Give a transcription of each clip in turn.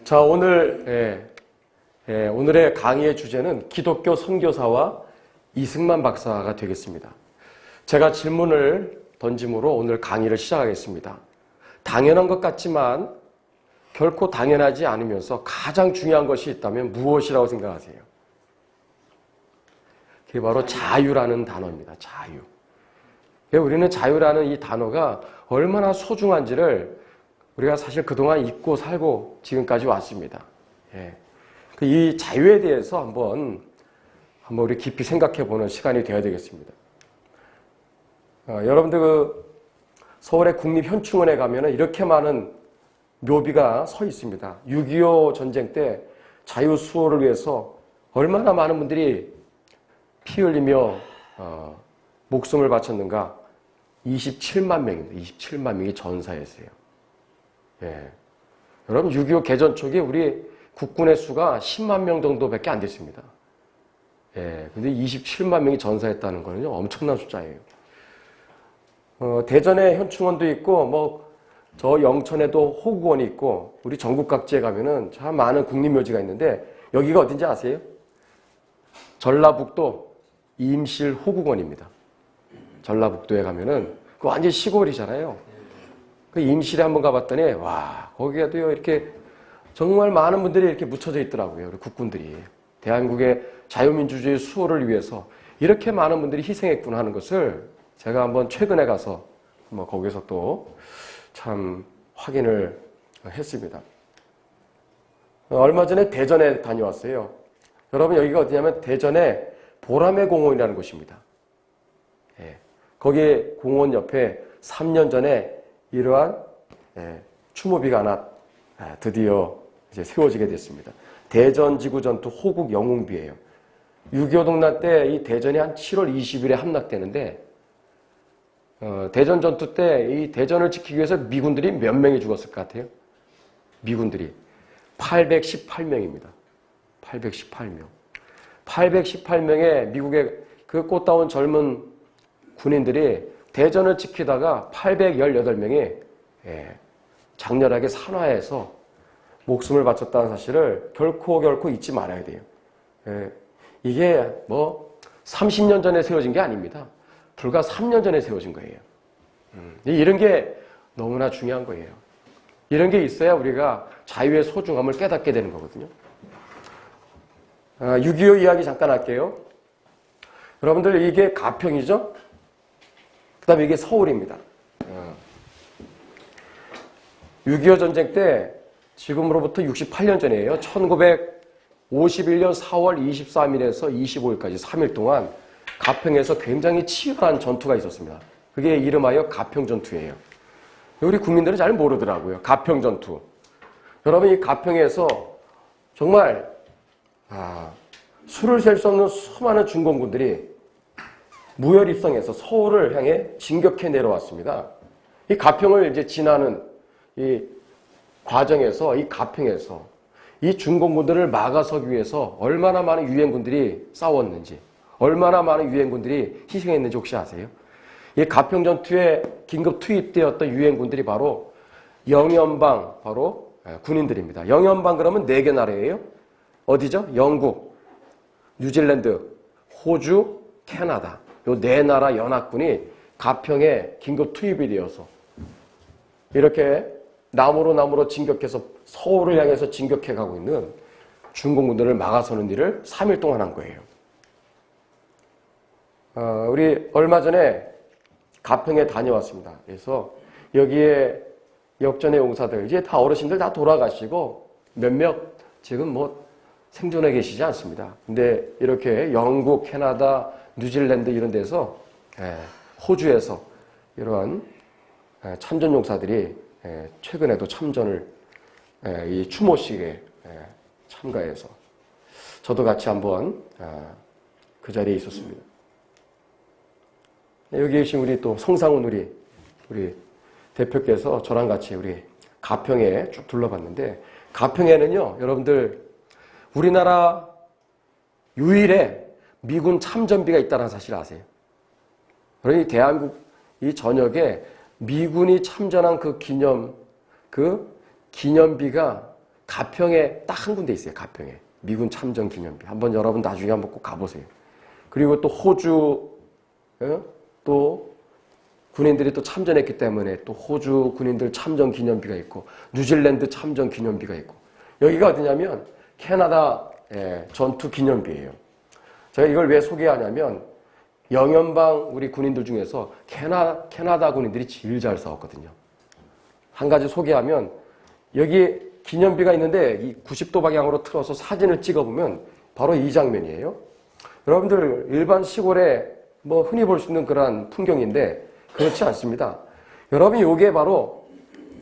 자, 오늘의 강의의 주제는 기독교 선교사와 이승만 박사가 되겠습니다. 제가 질문을 던짐으로 오늘 강의를 시작하겠습니다. 당연한 것 같지만 결코 당연하지 않으면서 가장 중요한 것이 있다면 무엇이라고 생각하세요? 그게 바로 자유라는 단어입니다. 자유. 우리는 자유라는 이 단어가 얼마나 소중한지를 우리가 사실 그동안 잊고 살고 지금까지 왔습니다. 이 자유에 대해서 한번 우리 깊이 생각해보는 시간이 되어야 되겠습니다. 여러분들 서울의 국립현충원에 가면 이렇게 많은 묘비가 서 있습니다. 6.25 전쟁 때 자유 수호를 위해서 얼마나 많은 분들이 피 흘리며 목숨을 바쳤는가. 27만 명입니다. 27만 명이 전사했어요. 여러분 6.25 개전 초기 우리 국군의 수가 10만 명 정도밖에 안 됐습니다. 근데 27만 명이 전사했다는 거는요, 엄청난 숫자예요. 대전에 현충원도 있고, 저 영천에도 호국원이 있고, 우리 전국 각지에 가면은 참 많은 국립묘지가 있는데, 여기가 어딘지 아세요? 전라북도 임실 호국원입니다. 전라북도에 가면은, 그 완전 시골이잖아요. 그 임실에 한번 가봤더니, 와, 거기에도요, 이렇게 정말 많은 분들이 이렇게 묻혀져 있더라고요. 우리 국군들이. 대한민국의 자유민주주의 수호를 위해서 이렇게 많은 분들이 희생했구나 하는 것을 제가 한번 최근에 가서 거기서 또 참 확인을 했습니다. 얼마 전에 대전에 다녀왔어요. 여러분 여기가 어디냐면 대전의 보라매 공원이라는 곳입니다. 거기 공원 옆에 3년 전에 이러한 추모비가 하나 드디어 이제 세워지게 됐습니다. 대전지구전투 호국 영웅비예요. 6.25 동란 때 이 대전이 한 7월 20일에 함락되는데 대전 전투 때 이 대전을 지키기 위해서 미군들이 몇 명이 죽었을 것 같아요? 미군들이 818명입니다. 818명. 818명의 미국의 그 꽃다운 젊은 군인들이 대전을 지키다가 818명이 장렬하게 산화해서 목숨을 바쳤다는 사실을 결코 잊지 말아야 돼요. 이게 30년 전에 세워진 게 아닙니다. 불과 3년 전에 세워진 거예요. 이런 게 너무나 중요한 거예요. 이런 게 있어야 우리가 자유의 소중함을 깨닫게 되는 거거든요. 6.25 이야기 잠깐 할게요. 여러분들 이게 가평이죠? 그 다음에 이게 서울입니다. 6.25 전쟁 때 지금으로부터 68년 전이에요. 1951년 4월 23일에서 25일까지 3일 동안 가평에서 굉장히 치열한 전투가 있었습니다. 그게 이름하여 가평전투예요. 우리 국민들은 잘 모르더라고요. 가평전투. 여러분 이 가평에서 정말 수를 셀 수 없는 수많은 중공군들이 무혈입성해서 서울을 향해 진격해 내려왔습니다. 이 가평을 이제 지나는 이 과정에서 이 가평에서 이 중공군들을 막아서기 위해서 얼마나 많은 유엔군들이 싸웠는지, 얼마나 많은 유엔군들이 희생했는지 혹시 아세요? 이 가평 전투에 긴급 투입되었던 유엔군들이 바로 영연방, 바로 군인들입니다. 영연방 그러면 4개 나라예요. 어디죠? 영국, 뉴질랜드, 호주, 캐나다. 요 4나라 연합군이 가평에 긴급 투입이 되어서 이렇게 나무로 진격해서 서울을 향해서 진격해 가고 있는 중공군들을 막아서는 일을 3일 동안 한 거예요. 우리 얼마 전에 가평에 다녀왔습니다. 그래서 여기에 역전의 용사들, 이제 다 어르신들 다 돌아가시고 몇몇 지금 생존해 계시지 않습니다. 근데 이렇게 영국, 캐나다, 뉴질랜드 이런 데서 호주에서 이러한 참전 용사들이 최근에도 참전을 이 추모식에 참가해서 저도 같이 한번 그 자리에 있었습니다. 여기 계신 우리 또 성상훈 우리 대표께서 저랑 같이 우리 가평에 쭉 둘러봤는데 가평에는요 여러분들 우리나라 유일의 미군 참전비가 있다는 사실 아세요? 그러니 대한민국 이 전역에 미군이 참전한 그 기념비가 가평에 딱 한 군데 있어요. 가평에. 미군 참전 기념비. 한번 여러분 나중에 한번 꼭 가보세요. 그리고 또 호주, 또 군인들이 또 참전했기 때문에 또 호주 군인들 참전 기념비가 있고 뉴질랜드 참전 기념비가 있고 여기가 어디냐면 캐나다 전투 기념비예요. 제가 이걸 왜 소개하냐면 영연방 우리 군인들 중에서 캐나다 군인들이 제일 잘 싸웠거든요. 한 가지 소개하면 여기 기념비가 있는데 이 90도 방향으로 틀어서 사진을 찍어보면 바로 이 장면이에요. 여러분들 일반 시골에 뭐 흔히 볼 수 있는 그런 풍경인데 그렇지 않습니다. 여러분 이게 바로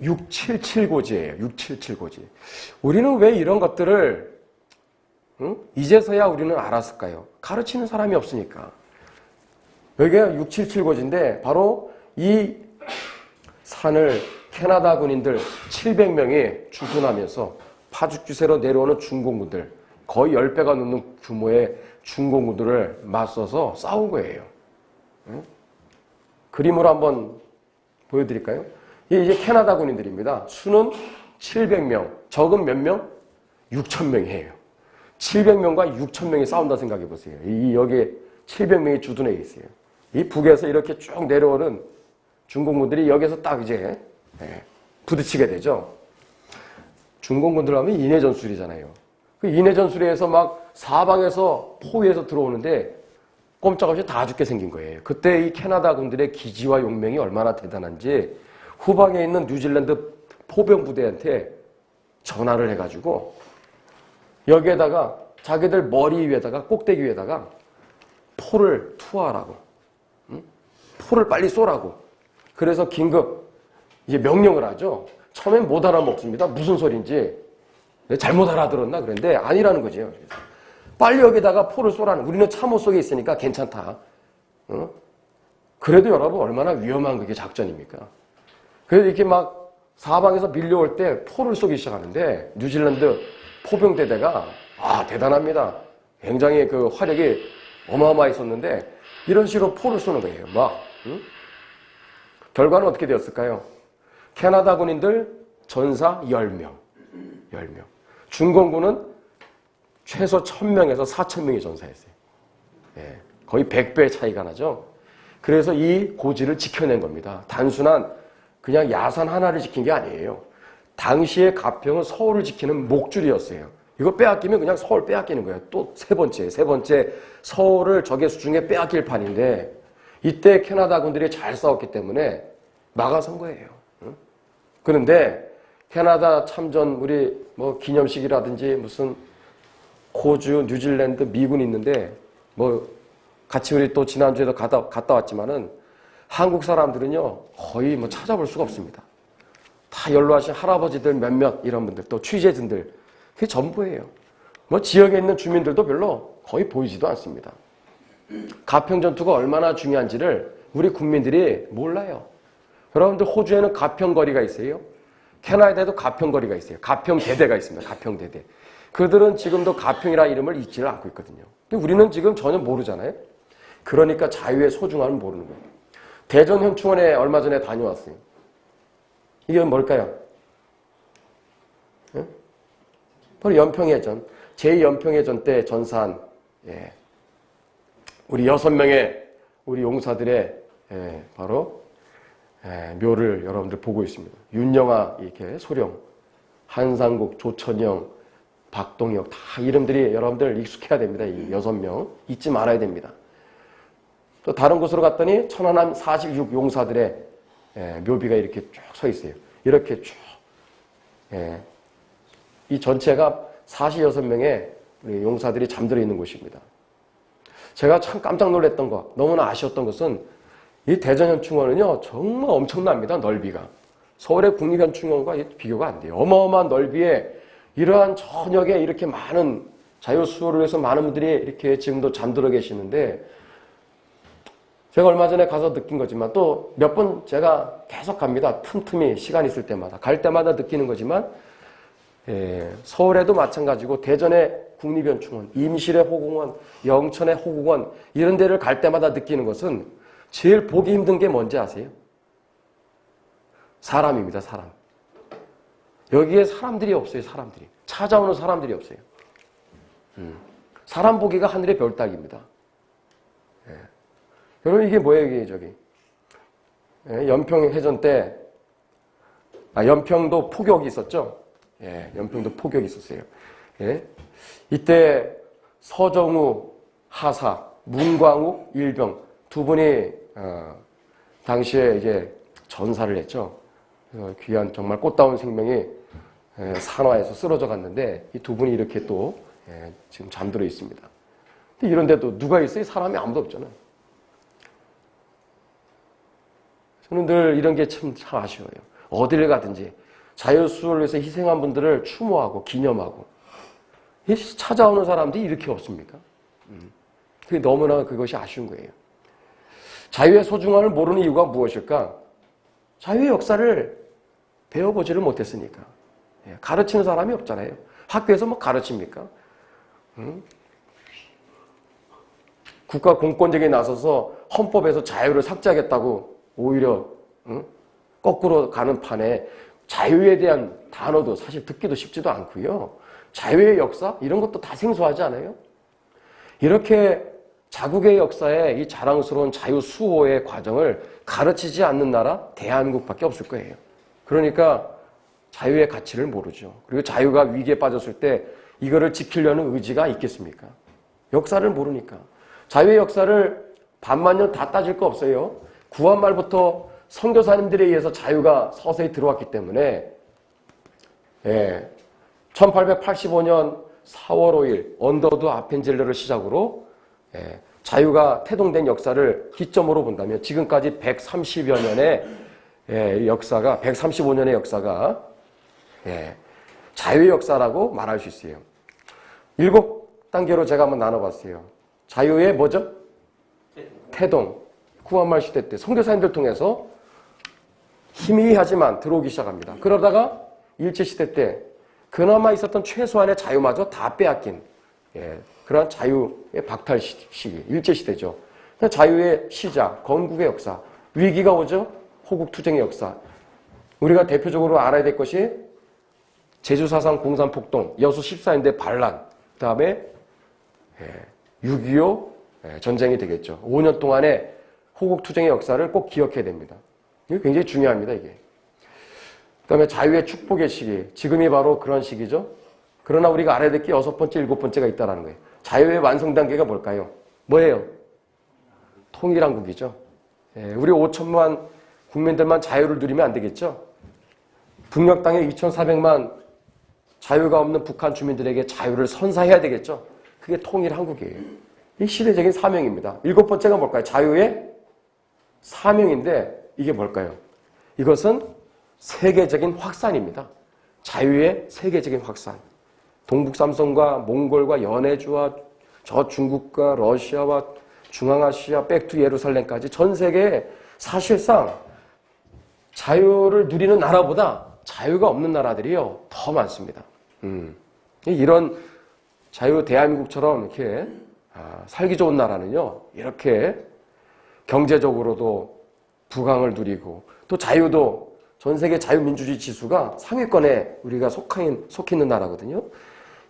677고지예요. 677고지. 우리는 왜 이런 것들을 이제서야 우리는 알았을까요? 가르치는 사람이 없으니까. 여기가 677고지인데 바로 이 산을 캐나다 군인들 700명이 주둔하면서 파죽지세로 내려오는 중공군들 거의 10배가 넘는 규모의 중공군들을 맞서서 싸운 거예요. 그림으로 한번 보여드릴까요? 이게 이제 캐나다 군인들입니다. 수는 700명, 적은 몇 명? 6,000명이에요. 700명과 6,000명이 싸운다 생각해 보세요. 여기에 700명이 주둔해 있어요. 이 북에서 이렇게 쭉 내려오는 중공군들이 여기서 딱 이제 부딪히게 되죠. 중공군들 하면 인해전술이잖아요. 그 인해전술에서 막 사방에서 포위해서 들어오는데 꼼짝없이 다 죽게 생긴 거예요. 그때 이 캐나다 군들의 기지와 용맹이 얼마나 대단한지 후방에 있는 뉴질랜드 포병 부대한테 전화를 해가지고 여기에다가 자기들 머리 위에다가 꼭대기 위에다가 포를 투하하라고, 포를 빨리 쏘라고. 그래서 긴급 이제 명령을 하죠. 처음엔 못 알아먹습니다. 무슨 소린지 잘못 알아들었나 그랬는데 아니라는 거죠. 빨리 여기다가 포를 쏘라는. 우리는 참호 속에 있으니까 괜찮다. 그래도 여러분 얼마나 위험한 그게 작전입니까? 그래서 이렇게 막 사방에서 밀려올 때 포를 쏘기 시작하는데 뉴질랜드 포병대대가 대단합니다. 굉장히 그 화력이 어마어마했었는데 이런 식으로 포를 쏘는 거예요. 막 결과는 어떻게 되었을까요? 캐나다 군인들 전사 10명. 중공군은 최소 1,000명에서 4,000명이 전사했어요. 거의 100배 차이가 나죠. 그래서 이 고지를 지켜낸 겁니다. 단순한 그냥 야산 하나를 지킨 게 아니에요. 당시에 가평은 서울을 지키는 목줄이었어요. 이거 빼앗기면 그냥 서울 빼앗기는 거예요. 또 세 번째 서울을 적의 수중에 빼앗길 판인데 이때 캐나다 군들이 잘 싸웠기 때문에 막아선 거예요. 그런데 캐나다 참전 우리 뭐 기념식이라든지 무슨 호주, 뉴질랜드, 미군이 있는데 뭐 같이 우리 또 지난주에도 갔다 왔지만은 한국 사람들은요 거의 뭐 찾아볼 수가 없습니다. 다 연로하신 할아버지들 몇몇 이런 분들 또 취재진들 그게 전부예요. 뭐 지역에 있는 주민들도 별로 거의 보이지도 않습니다. 가평 전투가 얼마나 중요한지를 우리 국민들이 몰라요. 여러분들 호주에는 가평거리가 있어요. 캐나다에도 가평거리가 있어요. 가평대대가 있습니다. 가평대대. 그들은 지금도 가평이라 이름을 잊지를 않고 있거든요. 근데 우리는 지금 전혀 모르잖아요. 그러니까 자유의 소중함을 모르는 거예요. 대전현충원에 얼마 전에 다녀왔어요. 이게 뭘까요? 바로 연평해전. 제2연평해전 때 전사한 우리 6명의 우리 용사들의 바로 묘를 여러분들 보고 있습니다. 윤영아 이렇게 소령, 한상국, 조천영, 박동혁 다 이름들이 여러분들 익숙해야 됩니다. 이 6명 잊지 말아야 됩니다. 또 다른 곳으로 갔더니 천안함 46 용사들의 묘비가 이렇게 쭉 서 있어요. 이렇게 쭉. 이 전체가 46명의 우리 용사들이 잠들어 있는 곳입니다. 제가 참 깜짝 놀랐던 것, 너무나 아쉬웠던 것은 이 대전현충원은요 정말 엄청납니다. 넓이가. 서울의 국립현충원과 비교가 안 돼요. 어마어마한 넓이에 이러한 저녁에 이렇게 많은 자유수호를 해서 많은 분들이 이렇게 지금도 잠들어 계시는데 제가 얼마 전에 가서 느낀 거지만 또 몇 번 제가 계속 갑니다. 틈틈이 시간 있을 때마다. 갈 때마다 느끼는 거지만 서울에도 마찬가지고 대전의 국립현충원, 임실의 호궁원, 영천의 호궁원 이런 데를 갈 때마다 느끼는 것은 제일 보기 힘든 게 뭔지 아세요? 사람입니다. 사람. 여기에 사람들이 없어요. 사람들이. 찾아오는 사람들이 없어요. 사람 보기가 하늘의 별 따기입니다. 예. 여러분 이게 뭐예요? 이게 저기 연평 해전 때 연평도 포격이 있었죠. 예, 연평도 포격이 있었어요. 예. 이때 서정우 하사, 문광욱 일병 두 분이 당시에 이제 전사를 했죠. 귀한 정말 꽃다운 생명이 산화해서 쓰러져 갔는데 이 두 분이 이렇게 또 지금 잠들어 있습니다. 근데 이런데도 누가 있어요? 사람이 아무도 없잖아요. 저는 늘 이런 게 참 아쉬워요. 어디를 가든지 자유수를 위해서 희생한 분들을 추모하고 기념하고 찾아오는 사람들이 이렇게 없습니까? 그게 너무나 그것이 아쉬운 거예요. 자유의 소중함을 모르는 이유가 무엇일까? 자유의 역사를 배워보지를 못했으니까. 가르치는 사람이 없잖아요. 학교에서 뭐 가르칩니까? 국가 공권력에 나서서 헌법에서 자유를 삭제하겠다고 오히려 거꾸로 가는 판에 자유에 대한 단어도 사실 듣기도 쉽지도 않고요. 자유의 역사? 이런 것도 다 생소하지 않아요? 이렇게 자국의 역사에 이 자랑스러운 자유 수호의 과정을 가르치지 않는 나라 대한민국밖에 없을 거예요. 그러니까 자유의 가치를 모르죠. 그리고 자유가 위기에 빠졌을 때 이거를 지키려는 의지가 있겠습니까? 역사를 모르니까. 자유의 역사를 반만년 다 따질 거 없어요. 구한말부터 선교사님들에 의해서 자유가 서서히 들어왔기 때문에 1885년 4월 5일 언더드 아펜젤러를 시작으로 자유가 태동된 역사를 기점으로 본다면 지금까지 130여 년의 역사가 135년의 역사가 자유의 역사라고 말할 수 있어요. 7단계로 제가 한번 나눠봤어요. 자유의 뭐죠? 태동. 구한말 시대 때 선교사님들 통해서 희미하지만 들어오기 시작합니다. 그러다가 일제시대 때 그나마 있었던 최소한의 자유마저 다 빼앗긴 그런 자유의 박탈 시기, 일제시대죠. 자유의 시작, 건국의 역사, 위기가 오죠? 호국투쟁의 역사. 우리가 대표적으로 알아야 될 것이 제주사상 공산폭동, 여수 14인대 반란, 그 다음에 6.25 전쟁이 되겠죠. 5년 동안의 호국투쟁의 역사를 꼭 기억해야 됩니다. 이게 굉장히 중요합니다, 이게. 그 다음에 자유의 축복의 시기, 지금이 바로 그런 시기죠. 그러나 우리가 알아야 될 게 6번째, 7번째가 있다는 거예요. 자유의 완성 단계가 뭘까요? 뭐예요? 통일한국이죠. 우리 5천만 국민들만 자유를 누리면 안 되겠죠. 북녘 땅에 2,400만 자유가 없는 북한 주민들에게 자유를 선사해야 되겠죠. 그게 통일한국이에요. 이 시대적인 사명입니다. 7번째가 뭘까요? 자유의 사명인데 이게 뭘까요? 이것은 세계적인 확산입니다. 자유의 세계적인 확산. 동북 삼성과 몽골과 연해주와 저 중국과 러시아와 중앙아시아 백투 예루살렘까지 전 세계에 사실상 자유를 누리는 나라보다 자유가 없는 나라들이요 더 많습니다. 이런 자유 대한민국처럼 이렇게 살기 좋은 나라는요 이렇게 경제적으로도 부강을 누리고 또 자유도 전 세계 자유민주주의 지수가 상위권에 우리가 속해 있는 나라거든요.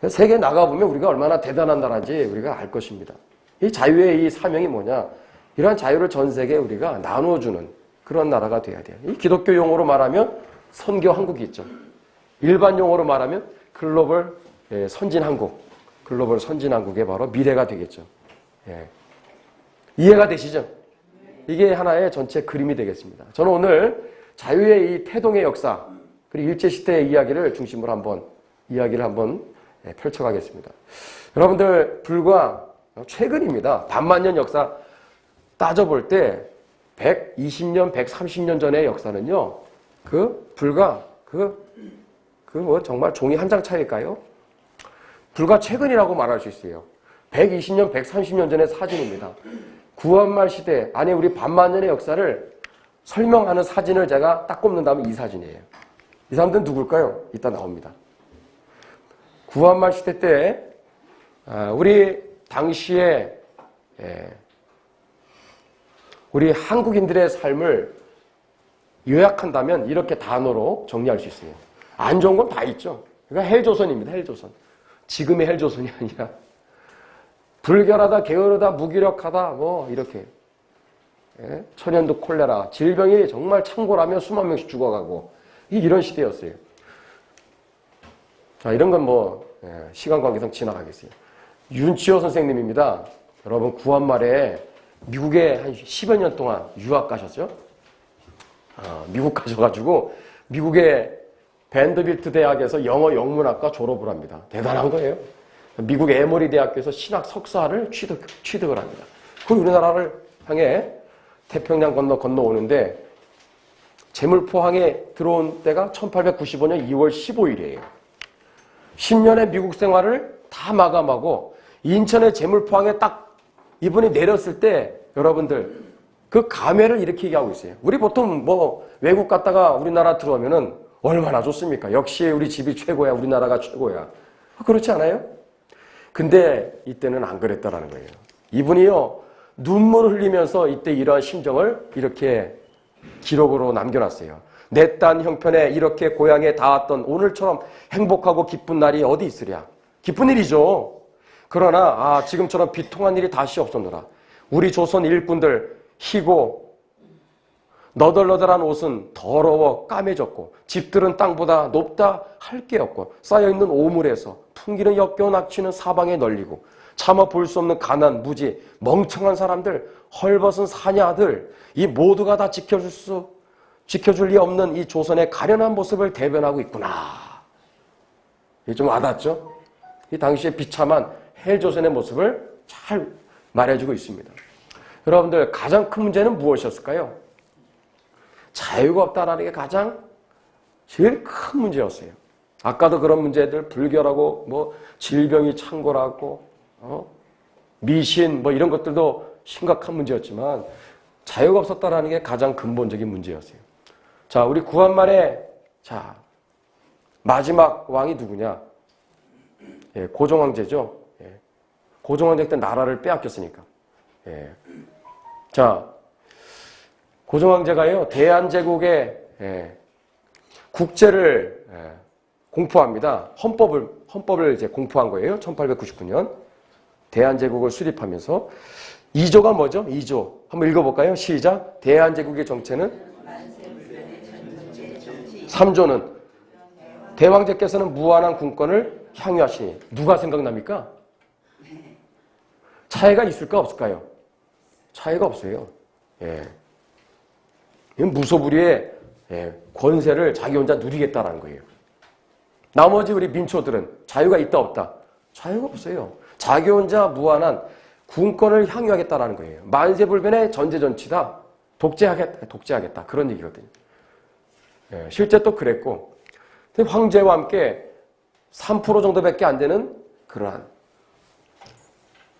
세계에 나가보면 우리가 얼마나 대단한 나라인지 우리가 알 것입니다. 이 자유의 이 사명이 뭐냐? 이러한 자유를 전 세계에 우리가 나누어주는 그런 나라가 돼야 돼요. 이 기독교 용어로 말하면 선교 한국이 있죠. 일반 용어로 말하면 글로벌 선진 한국, 글로벌 선진 한국의 바로 미래가 되겠죠. 이해가 되시죠? 이게 하나의 전체 그림이 되겠습니다. 저는 오늘 자유의 이 태동의 역사 그리고 일제시대의 이야기를 중심으로 한번 이야기를 한번 펼쳐가겠습니다. 여러분들 불과 최근입니다. 반만년 역사 따져볼 때 120년, 130년 전의 역사는요. 불과 정말 종이 한 장 차일까요? 불과 최근이라고 말할 수 있어요. 120년, 130년 전의 사진입니다. 구한말 시대, 아니 우리 반만년의 역사를 설명하는 사진을 제가 딱 꼽는다면 이 사진이에요. 이 사람들은 누굴까요? 이따 나옵니다. 구한말 시대 때 우리 당시에 우리 한국인들의 삶을 요약한다면 이렇게 단어로 정리할 수 있어요. 안 좋은 건 다 있죠. 그러니까 헬조선입니다. 헬조선. 지금의 헬조선이 아니라 불결하다, 게으르다, 무기력하다, 뭐 이렇게 천연두 콜레라, 질병이 정말 창궐하며 수만 명씩 죽어가고 이런 시대였어요. 자, 이런 건 뭐 시간 관계상 지나가겠어요. 윤치호 선생님입니다. 여러분 구한말에 미국에 한 10여 년 동안 유학 가셨죠? 미국 가셔가지고 미국의 밴드빌트 대학에서 영어 영문학과 졸업을 합니다. 대단한 거예요. 미국 에머리 대학교에서 신학 석사를 취득을 합니다. 그 우리나라를 향해 태평양 건너오는데 제물포항에 들어온 때가 1895년 2월 15일이에요. 10년의 미국 생활을 다 마감하고 인천의 제물포항에 딱 이분이 내렸을 때 여러분들 그 감회를 이렇게 얘기하고 있어요. 우리 보통 뭐 외국 갔다가 우리나라 들어오면은 얼마나 좋습니까? 역시 우리 집이 최고야. 우리나라가 최고야. 그렇지 않아요? 근데 이때는 안 그랬다라는 거예요. 이분이요, 눈물을 흘리면서 이때 이러한 심정을 이렇게 기록으로 남겨놨어요. 내 딴 형편에 이렇게 고향에 닿았던 오늘처럼 행복하고 기쁜 날이 어디 있으랴. 기쁜 일이죠. 그러나 지금처럼 비통한 일이 다시 없었노라. 우리 조선 일꾼들 희고 너덜너덜한 옷은 더러워 까매졌고 집들은 땅보다 높다 할 게 없고 쌓여있는 오물에서 풍기는 역겨운 악취는 사방에 널리고 차마 볼 수 없는 가난, 무지, 멍청한 사람들, 헐벗은 사냐들 이 모두가 다 지켜줄 리 없는 이 조선의 가련한 모습을 대변하고 있구나. 이게 좀 와닿죠? 이 당시에 비참한 헬조선의 모습을 잘 말해주고 있습니다. 여러분들 가장 큰 문제는 무엇이었을까요? 자유가 없다라는 게 가장 제일 큰 문제였어요. 아까도 그런 문제들 불결하고 뭐 질병이 창궐하고 미신 뭐 이런 것들도 심각한 문제였지만 자유가 없었다라는 게 가장 근본적인 문제였어요. 자, 우리 구한말에 자 마지막 왕이 누구냐? 고종황제죠. 고종황제 때 나라를 빼앗겼으니까. 자, 고종황제가요 대한제국의 국제를 공포합니다. 헌법을 이제 공포한 거예요. 1899년 대한제국을 수립하면서 2조가 뭐죠? 2조 한번 읽어볼까요? 시작. 대한제국의 정체는 3조는 대왕제께서는 무한한 군권을 향유하시니 누가 생각납니까? 차이가 있을까 없을까요? 차이가 없어요. 무소불위의 권세를 자기 혼자 누리겠다라는 거예요. 나머지 우리 민초들은 자유가 있다 없다? 자유가 없어요. 자기 혼자 무한한 군권을 향유하겠다라는 거예요. 만세불변의 전제전치다. 독재하겠다. 그런 얘기거든요. 실제 또 그랬고 황제와 함께 3% 정도밖에 안 되는 그러한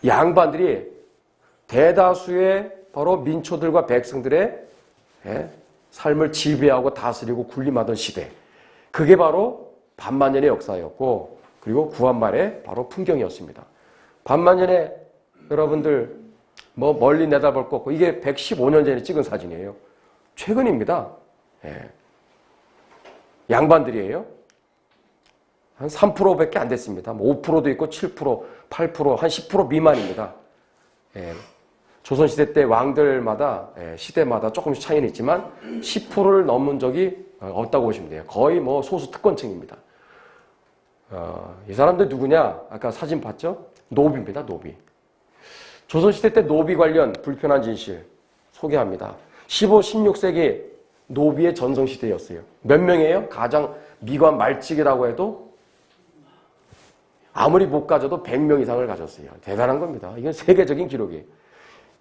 양반들이 대다수의 바로 민초들과 백성들의 삶을 지배하고 다스리고 군림하던 시대. 그게 바로 반만년의 역사였고 그리고 구한말의 바로 풍경이었습니다. 반만년에 여러분들 뭐 멀리 내다볼 거 없고 이게 115년 전에 찍은 사진이에요. 최근입니다. 양반들이에요. 한 3%밖에 안 됐습니다. 뭐 5%도 있고 7%, 8%, 한 10% 미만입니다. 조선시대 때 왕들마다 시대마다 조금씩 차이는 있지만 10%를 넘은 적이 없다고 보시면 돼요. 거의 뭐 소수 특권층입니다. 이 사람들 누구냐? 아까 사진 봤죠? 노비입니다. 노비. 조선시대 때 노비 관련 불편한 진실 소개합니다. 15, 16세기 노비의 전성시대였어요. 몇 명이에요? 가장 미관 말직이라고 해도 아무리 못 가져도 100명 이상을 가졌어요. 대단한 겁니다. 이건 세계적인 기록이에요.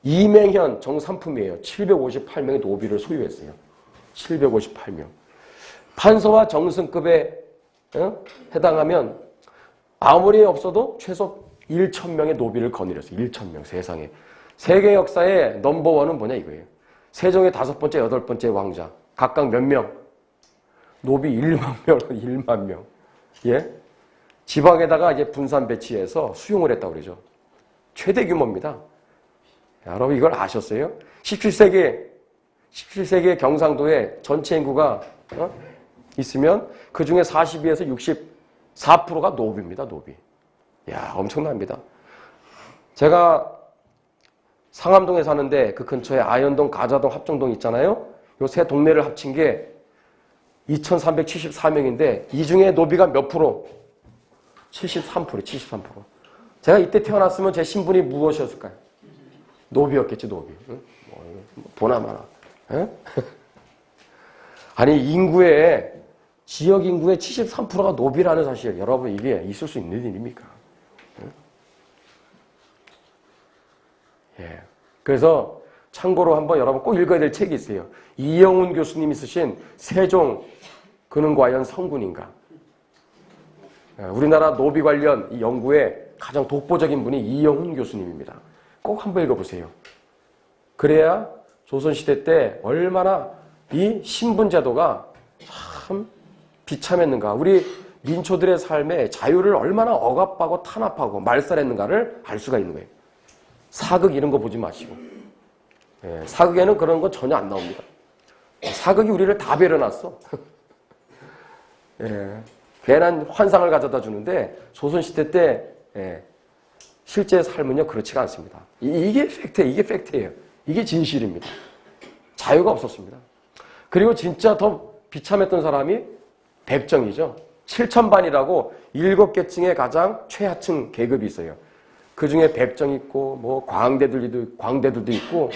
이맹현 정삼품이에요. 758명의 노비를 소유했어요. 758명. 판서와 정승급에 해당하면 아무리 없어도 최소 1,000명의 노비를 거느렸어요. 1,000명 세상에. 세계 역사의 넘버원은 뭐냐 이거예요. 세종의 5번째, 8번째 왕자. 각각 몇 명? 노비 1만 명, 1만 명. 지방에다가 이제 분산 배치해서 수용을 했다고 그러죠. 최대 규모입니다. 여러분 이걸 아셨어요? 17세기 경상도의 전체 인구가 있으면 그 중에 42에서 64%가 노비입니다. 노비. 야, 엄청납니다. 제가 상암동에 사는데 그 근처에 아현동, 가자동, 합정동 있잖아요. 요 세 동네를 합친 게 2374명인데 이 중에 노비가 몇 프로? 73%, 73%. 제가 이때 태어났으면 제 신분이 무엇이었을까요? 노비였겠지, 노비. 응? 보나마나. 응? 아니, 지역 인구의 73%가 노비라는 사실, 여러분, 이게 있을 수 있는 일입니까? 응? 예. 그래서 참고로 한번 여러분 꼭 읽어야 될 책이 있어요. 이영훈 교수님이 쓰신 세종, 그는 과연 성군인가? 우리나라 노비 관련 이 연구에 가장 독보적인 분이 이영훈 교수님입니다. 꼭 한번 읽어보세요. 그래야 조선시대 때 얼마나 이 신분제도가 참 비참했는가, 우리 민초들의 삶에 자유를 얼마나 억압하고 탄압하고 말살했는가를 알 수가 있는 거예요. 사극 이런 거 보지 마시고. 예, 사극에는 그런 건 전혀 안 나옵니다. 사극이 우리를 다 배려놨어. 예, 괜한 환상을 가져다 주는데 조선시대 때 실제 삶은요 그렇지가 않습니다. 이게 팩트예요. 이게 진실입니다. 자유가 없었습니다. 그리고 진짜 더 비참했던 사람이 백정이죠. 7천반이라고 7계층의 가장 최하층 계급이 있어요. 그 중에 백정 있고, 뭐, 광대들도 있고,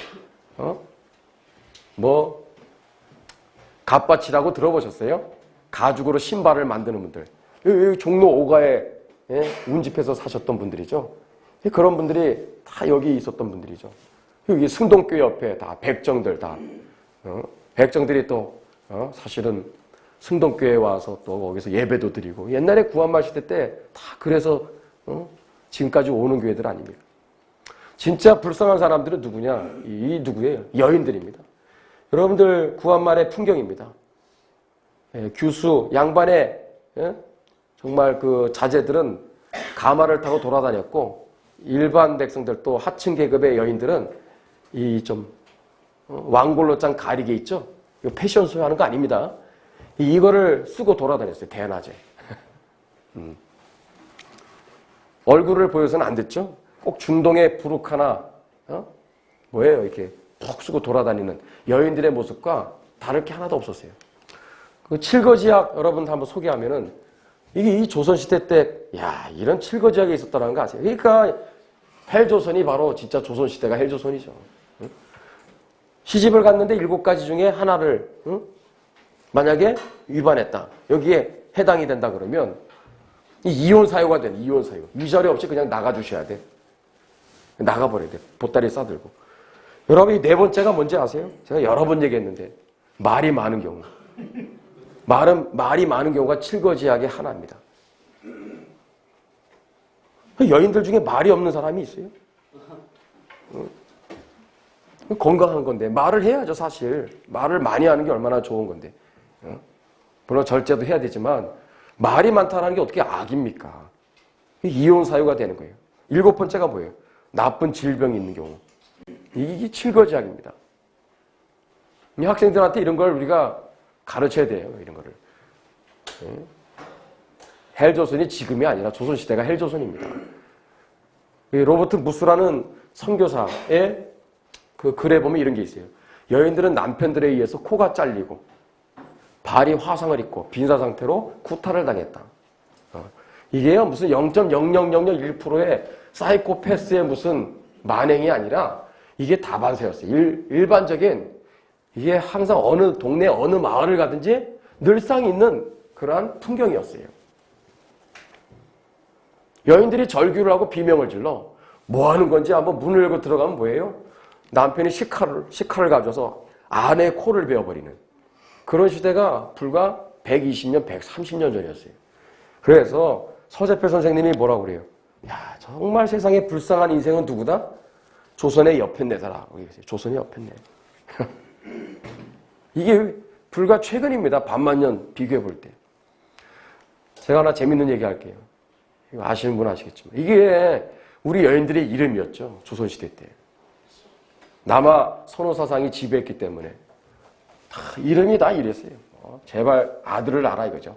갓밭이라고 들어보셨어요? 가죽으로 신발을 만드는 분들. 여기 종로 5가에 운집해서 사셨던 분들이죠. 그런 분들이 다 여기 있었던 분들이죠. 여기 승동교 옆에 다 백정들 다. 백정들이 또, 사실은 승동교에 와서 또 거기서 예배도 드리고, 옛날에 구한말 시대 때 다 그래서, 지금까지 오는 교회들 아닙니까? 진짜 불쌍한 사람들은 누구냐? 누구예요? 여인들입니다. 여러분들 구한말의 풍경입니다. 규수, 양반의 정말 그 자제들은 가마를 타고 돌아다녔고 일반 백성들 또 하층 계급의 여인들은 이 좀 왕골로 짠 가리개 있죠? 이거 패션쇼 하는 거 아닙니다. 이거를 쓰고 돌아다녔어요. 대낮에. 얼굴을 보여서는 안 됐죠? 꼭 중동의 부룩 하나, 뭐예요? 이렇게 푹 쓰고 돌아다니는 여인들의 모습과 다를 게 하나도 없었어요. 그 칠거지약 여러분 한번 소개하면은 이게 이 조선시대 때, 야, 이런 칠거지약이 있었다는 거 아세요? 그러니까 헬조선이 바로 진짜 조선시대가 헬조선이죠. 응? 시집을 갔는데 7가지 중에 하나를, 만약에 위반했다. 여기에 해당이 된다 그러면 이혼 사유가 되는 이혼 사유. 위자료 없이 그냥 나가주셔야 돼. 나가버려야 돼. 보따리 싸들고. 여러분, 이 네 번째가 뭔지 아세요? 제가 여러 번 얘기했는데 말이 많은 경우. 말이 많은 경우가 칠거지약의 하나입니다. 여인들 중에 말이 없는 사람이 있어요? 건강한 건데 말을 해야죠. 사실 말을 많이 하는 게 얼마나 좋은 건데. 물론 절제도 해야 되지만 말이 많다는 게 어떻게 악입니까? 이혼 사유가 되는 거예요. 7번째가 뭐예요? 나쁜 질병이 있는 경우. 이게 칠거지약입니다. 이 학생들한테 이런 걸 우리가 가르쳐야 돼요. 이런 거를. 헬조선이 지금이 아니라 조선시대가 헬조선입니다. 로버트 무스라는 선교사의 그 글에 보면 이런 게 있어요. 여인들은 남편들에 의해서 코가 잘리고 발이 화상을 입고 빈사 상태로 구타를 당했다. 이게요 무슨 0.00001%의 사이코패스의 무슨 만행이 아니라 이게 다반사였어요. 일반적인 이게 항상 어느 동네 어느 마을을 가든지 늘상 있는 그러한 풍경이었어요. 여인들이 절규를 하고 비명을 질러 뭐 하는 건지 한번 문을 열고 들어가면 뭐예요? 남편이 식칼을 가져서 아내의 코를 베어버리는 그런 시대가 불과 120년, 130년 전이었어요. 그래서 서재필 선생님이 뭐라고 그래요? 야, 정말 세상에 불쌍한 인생은 누구다? 조선의 여편네다라. 조선의 여편네. 이게 불과 최근입니다. 반만년 비교해 볼 때. 제가 하나 재밌는 얘기 할게요. 이거 아시는 분 아시겠지만. 이게 우리 여인들의 이름이었죠. 조선시대 때. 남아 선호사상이 지배했기 때문에. 이름이 다 이랬어요. 제발 아들을 낳아라 이거죠.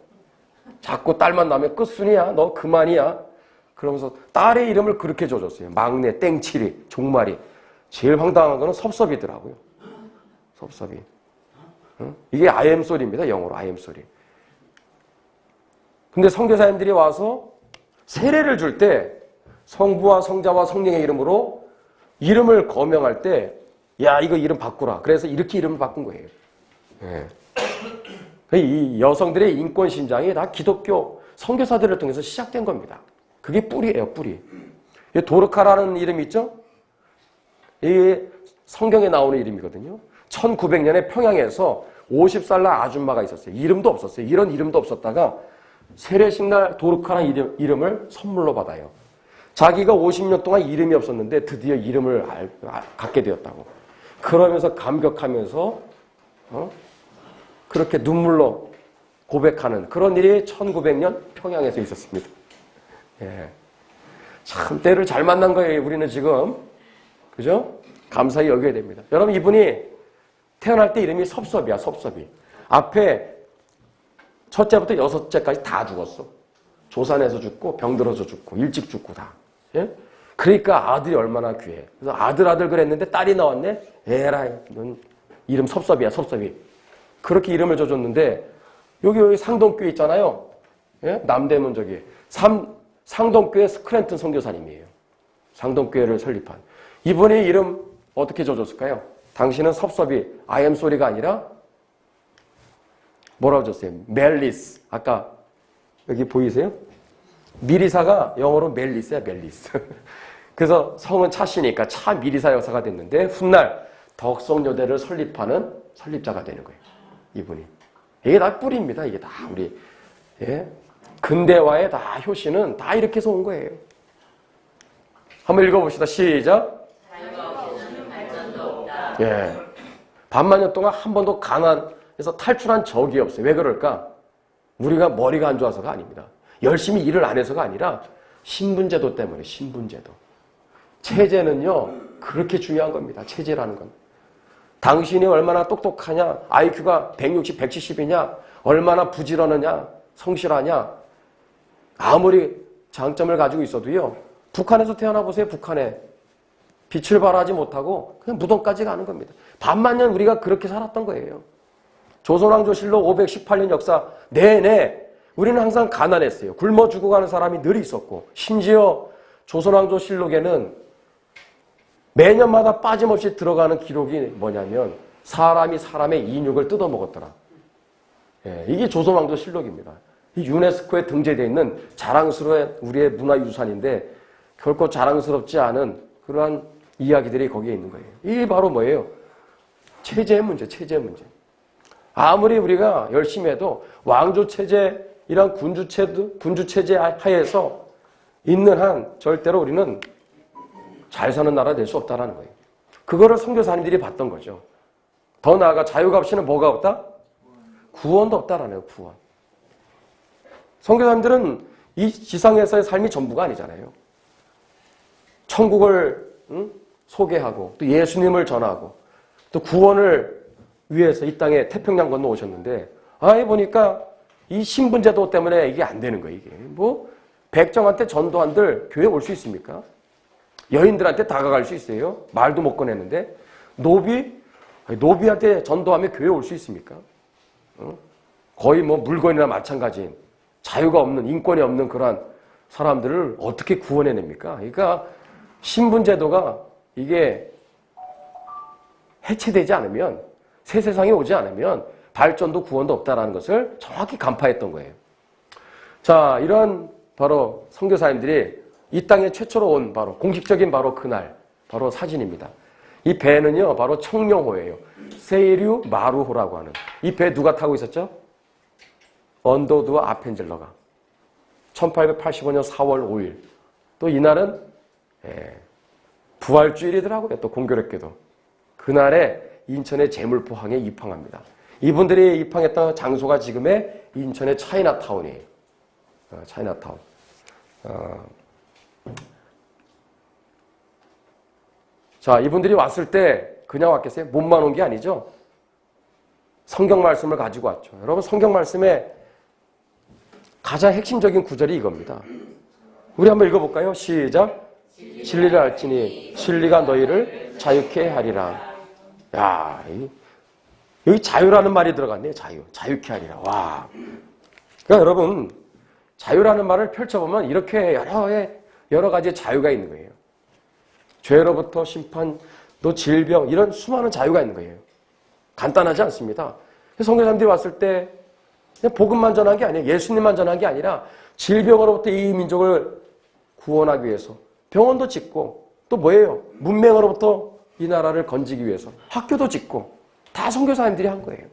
자꾸 딸만 낳으면 끝순이야. 너 그만이야. 그러면서 딸의 이름을 그렇게 줘줬어요. 막내, 땡칠이, 종말이. 제일 황당한 거는 섭섭이더라고요. 섭섭이. 이게 I am sorry입니다. 영어로 I am sorry. 근데 선교사님들이 와서 세례를 줄 때 성부와 성자와 성령의 이름으로 이름을 거명할 때 야, 이거 이름 바꾸라. 그래서 이렇게 이름을 바꾼 거예요. 예. 이 여성들의 인권 신장이 다 기독교 선교사들을 통해서 시작된 겁니다. 그게 뿌리예요, 뿌리. 도르카라는 이름이 있죠? 이게 성경에 나오는 이름이거든요. 1900년에 평양에서 50살 날 아줌마가 있었어요. 이름도 없었어요. 이런 이름도 없었다가 세례식 날 도르카라는 이름을 선물로 받아요. 자기가 50년 동안 이름이 없었는데 드디어 이름을 갖게 되었다고. 그러면서 감격하면서 그렇게 눈물로 고백하는 그런 일이 1900년 평양에서 있었습니다. 예. 참 때를 잘 만난 거예요. 우리는 지금. 그죠? 감사히 여겨야 됩니다. 여러분 이분이 태어날 때 이름이 섭섭이야. 섭섭이. 앞에 첫째부터 여섯째까지 다 죽었어. 조산에서 죽고 병들어서 죽고 일찍 죽고 다. 예? 그러니까 아들이 얼마나 귀해. 그래서 아들 그랬는데 딸이 나왔네. 에라이 넌 이름 섭섭이야. 섭섭이. 그렇게 이름을 줘줬는데 여기 상동교회 있잖아요. 예? 남대문 저기 상동교회 스크랜튼 선교사님이에요. 상동교회를 설립한. 이분이 이름 어떻게 줘줬을까요? 당신은 섭섭이 I am sorry가 아니라 뭐라고 줬어요? 멜리스. 아까 여기 보이세요? 미리사가 영어로 멜리스야, 멜리스. 그래서 성은 차시니까 차 미리사 여사가 됐는데 훗날 덕성여대를 설립하는 설립자가 되는 거예요. 이분이. 이게 다 뿌리입니다. 이게 다 우리 예? 근대화의 다 효시는 다 이렇게 해서 온 거예요. 한번 읽어봅시다. 시작. 예. 반만년 동안 한 번도 가난에서 탈출한 적이 없어요. 왜 그럴까? 우리가 머리가 안 좋아서가 아닙니다. 열심히 일을 안 해서가 아니라 신분제도 때문에 신분제도. 체제는요. 그렇게 중요한 겁니다. 체제라는 건. 당신이 얼마나 똑똑하냐, IQ가 160, 170이냐, 얼마나 부지런하냐, 성실하냐, 아무리 장점을 가지고 있어도요. 북한에서 태어나 보세요. 북한에. 빛을 발하지 못하고 그냥 무덤까지 가는 겁니다. 반만년 우리가 그렇게 살았던 거예요. 조선왕조실록 518년 역사 내내 우리는 항상 가난했어요. 굶어 죽어가는 사람이 늘 있었고 심지어 조선왕조실록에는 매년마다 빠짐없이 들어가는 기록이 뭐냐면 사람이 사람의 인육을 뜯어먹었더라. 예, 이게 조선왕조실록입니다. 이 유네스코에 등재되어 있는 자랑스러운 우리의 문화유산인데 결코 자랑스럽지 않은 그러한 이야기들이 거기에 있는 거예요. 이게 바로 뭐예요? 체제의 문제, 체제의 문제. 아무리 우리가 열심히 해도 왕조체제, 이런 군주체제 하에서 있는 한 절대로 우리는 잘 사는 나라 될 수 없다는 거예요. 그거를 선교사님들이 봤던 거죠. 더 나아가 자유가 없이는 뭐가 없다? 구원도 없다라는 거예요. 구원. 선교사님들은 이 지상에서의 삶이 전부가 아니잖아요. 천국을 소개하고 또 예수님을 전하고 또 구원을 위해서 이 땅에 태평양 건너 오셨는데 보니까 이 신분제도 때문에 이게 안 되는 거예요. 이게 뭐 백정한테 전도한들 교회 올 수 있습니까? 여인들한테 다가갈 수 있어요? 말도 못 꺼내는데 노비한테 전도하면 교회 올 수 있습니까? 거의 뭐 물건이나 마찬가지인 자유가 없는 인권이 없는 그러한 사람들을 어떻게 구원해냅니까? 그러니까 신분제도가 이게 해체되지 않으면 새 세상에 오지 않으면 발전도 구원도 없다라는 것을 정확히 간파했던 거예요. 자, 이런 바로 선교사님들이 이 땅에 최초로 온 바로 공식적인 바로 그날 바로 사진입니다. 이 배는요 바로 청룡호예요. 세이류 마루호라고 하는 이 배 누가 타고 있었죠? 언더두와 아펜젤러가 1885년 4월 5일 또 이날은 부활주일이더라고요. 또 공교롭게도 그날에 인천의 제물포항에 입항합니다. 이분들이 입항했던 장소가 지금의 인천의 차이나타운이에요. 차이나타운. 자, 이분들이 왔을 때 그냥 왔겠어요? 몸만 온 게 아니죠. 성경 말씀을 가지고 왔죠. 여러분, 성경 말씀의 가장 핵심적인 구절이 이겁니다. 우리 한번 읽어볼까요? 시작. 진리를 알지니 진리가 너희를 자유케 하리라. 야, 여기 자유라는 말이 들어갔네요. 자유케 하리라. 와. 그러니까 여러분, 자유라는 말을 펼쳐보면 이렇게 여러 가지 자유가 있는 거예요. 죄로부터 심판, 또 질병, 이런 수많은 자유가 있는 거예요. 간단하지 않습니다. 선교사님들이 왔을 때 그냥 복음만 전한 게 아니에요. 예수님만 전한 게 아니라 질병으로부터 이 민족을 구원하기 위해서 병원도 짓고, 또 뭐예요? 문맹으로부터 이 나라를 건지기 위해서 학교도 짓고, 다 선교사님들이 한 거예요.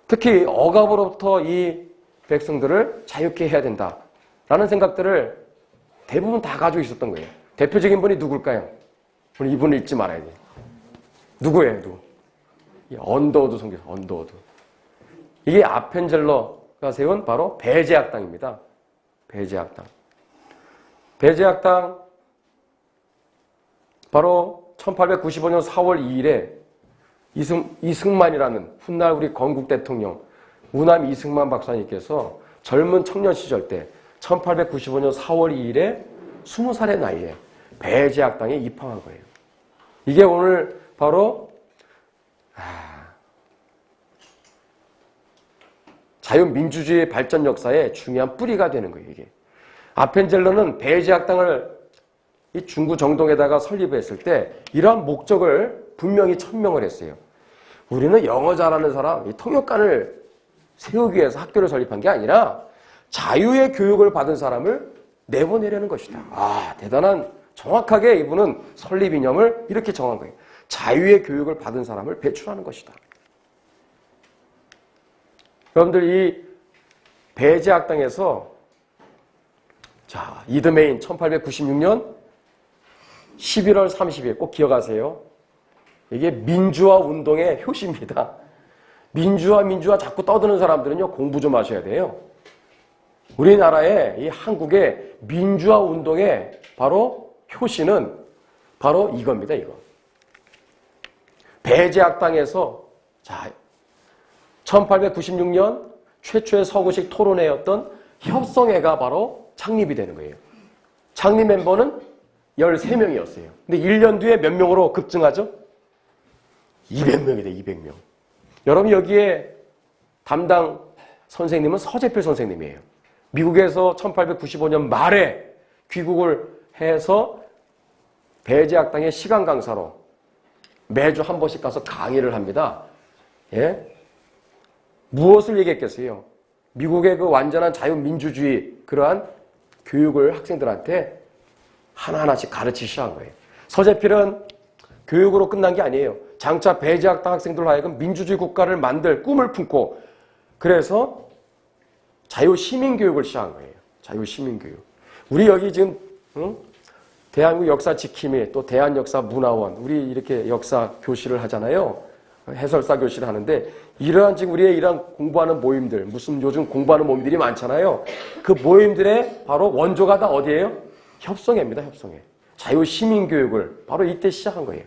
특히 억압으로부터 이 백성들을 자유케 해야 된다라는 생각들을 대부분 다 가지고 있었던 거예요. 대표적인 분이 누굴까요? 우리 이분을 잊지 말아야 돼요. 누구예요? 누구? 언더우드 선교사, 언더우드. 이게 아펜젤러가 세운 바로 배제학당입니다. 배제학당. 배제학당, 바로 1895년 4월 2일에 이승만이라는 훗날 우리 건국 대통령 우남 이승만 박사님께서 젊은 청년 시절 때 1895년 4월 2일에 20살의 나이에 배제학당에 입학한 거예요. 이게 오늘 바로 자유민주주의 발전 역사의 중요한 뿌리가 되는 거예요. 이게 아펜젤러는 배제학당을 이 중구 정동에다가 설립했을 때 이러한 목적을 분명히 천명을 했어요. 우리는 영어 잘하는 사람, 이 통역관을 세우기 위해서 학교를 설립한 게 아니라 자유의 교육을 받은 사람을 내보내려는 것이다. 아, 대단한, 정확하게 이분은 설립 이념을 이렇게 정한 거예요. 자유의 교육을 받은 사람을 배출하는 것이다. 여러분들, 이 배제학당에서 이드메인 1896년 11월 30일 꼭 기억하세요. 이게 민주화 운동의 효시입니다. 민주화 자꾸 떠드는 사람들은요, 공부 좀 하셔야 돼요. 우리나라의 이 한국의 민주화 운동의 바로 효시는 바로 이겁니다, 이거. 배제학당에서 1896년 최초의 서구식 토론회였던 협성회가 바로 창립이 되는 거예요. 창립 멤버는 13명이었어요. 근데 1년 뒤에 몇 명으로 급증하죠? 200명이 돼, 200명. 여러분, 여기에 담당 선생님은 서재필 선생님이에요. 미국에서 1895년 말에 귀국을 해서 배제학당의 시간 강사로 매주 한 번씩 가서 강의를 합니다. 예? 무엇을 얘기했겠어요? 미국의 그 완전한 자유민주주의, 그러한 교육을 학생들한테 하나하나씩 가르치기 시작한 거예요. 서재필은 교육으로 끝난 게 아니에요. 장차 배제학당 학생들로 하여금 민주주의 국가를 만들 꿈을 품고, 그래서 자유시민교육을 시작한 거예요. 자유시민교육. 우리 여기 지금 대한민국 역사 지킴이, 또 대한역사문화원, 우리 이렇게 역사 교실을 하잖아요. 해설사 교실을 하는데, 이러한 지금 우리의 이러한 공부하는 모임들, 무슨 요즘 공부하는 모임들이 많잖아요. 그 모임들의 바로 원조가 다 어디예요? 협성회입니다, 협성회. 자유시민교육을 바로 이때 시작한 거예요.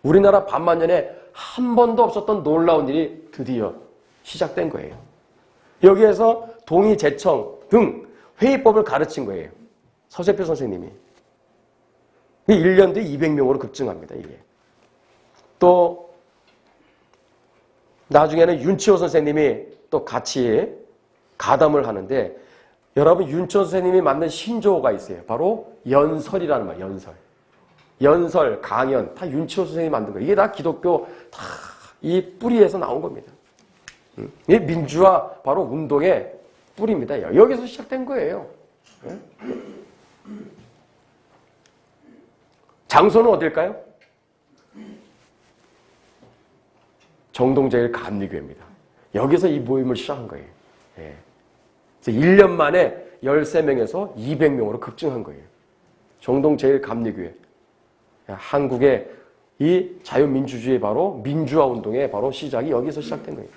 우리나라 반만년에 한 번도 없었던 놀라운 일이 드디어 시작된 거예요. 여기에서 동의, 제청 등 회의법을 가르친 거예요. 서재필 선생님이. 1년 뒤에 200명으로 급증합니다, 이게. 또 나중에는 윤치호 선생님이 또 같이 가담을 하는데, 여러분, 윤치호 선생님이 만든 신조어가 있어요. 바로 연설이라는 말, 연설. 연설, 강연, 다 윤치호 선생님이 만든 거예요. 이게 다 기독교 다 이 뿌리에서 나온 겁니다. 이 민주화 바로 운동의 뿌리입니다. 여기서 시작된 거예요. 장소는 어딜까요? 정동제일감리교회입니다. 여기서 이 모임을 시작한 거예요. 예. 그래서 1년 만에 13명에서 200명으로 급증한 거예요. 정동제일감리교회. 한국의 이 자유민주주의 바로 민주화 운동의 바로 시작이 여기서 시작된 거예요.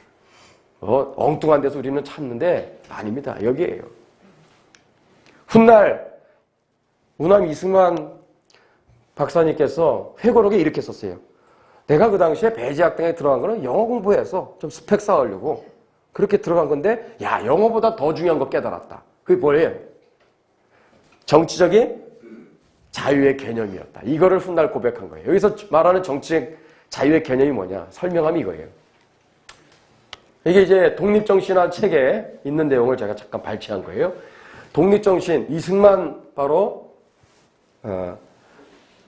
엉뚱한 데서 우리는 찾는데 아닙니다. 여기에요. 훗날 우남 이승만 박사님께서 회고록에 이렇게 썼어요. 내가 그 당시에 배제학당에 들어간 거는 영어 공부해서 좀 스펙 쌓으려고 그렇게 들어간 건데, 야, 영어보다 더 중요한 거 깨달았다. 그게 뭐예요? 정치적인 자유의 개념이었다. 이거를 훗날 고백한 거예요. 여기서 말하는 정치적 자유의 개념이 뭐냐? 설명함이 이거예요. 이게 이제 독립정신이라는 책에 있는 내용을 제가 잠깐 발췌한 거예요. 독립정신, 이승만 바로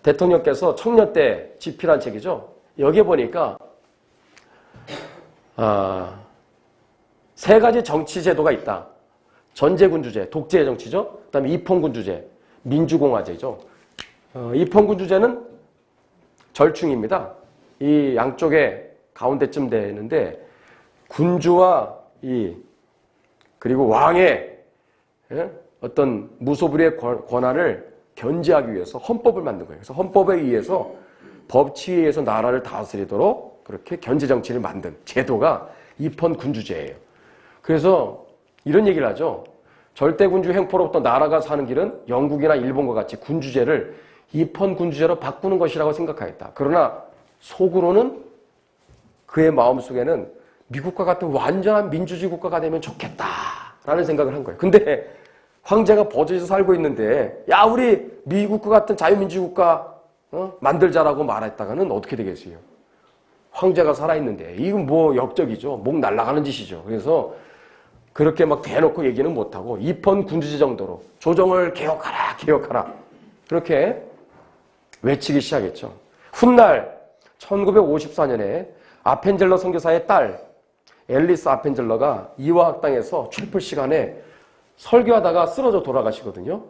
대통령께서 청년 때 집필한 책이죠. 여기에 보니까 세 가지 정치 제도가 있다. 전제군주제, 독재 정치죠. 그다음에 입헌군주제, 민주공화제죠. 입헌군주제는 절충입니다. 이 양쪽에 가운데쯤 되는데 군주와 그리고 왕의 어떤 무소불위의 권한을 견제하기 위해서 헌법을 만든 거예요. 그래서 헌법에 의해서 법치에 의해서 나라를 다스리도록 그렇게 견제 정치를 만든 제도가 입헌군주제예요. 그래서 이런 얘기를 하죠. 절대군주 횡포로부터 나라가 사는 길은 영국이나 일본과 같이 군주제를 입헌군주제로 바꾸는 것이라고 생각하였다. 그러나 속으로는 그의 마음속에는 미국과 같은 완전한 민주주의 국가가 되면 좋겠다라는 생각을 한 거예요. 근데 황제가 버젓이 살고 있는데 야, 우리 미국과 같은 자유민주주의 국가 만들자라고 말했다가는 어떻게 되겠어요? 황제가 살아있는데 이건 뭐 역적이죠. 목 날아가는 짓이죠. 그래서 그렇게 막 대놓고 얘기는 못하고 입헌군주제 정도로 조정을 개혁하라 그렇게 외치기 시작했죠. 훗날 1954년에 아펜젤러 선교사의 딸 앨리스 아펜젤러가 이화학당에서 촛불 시간에 설교하다가 쓰러져 돌아가시거든요.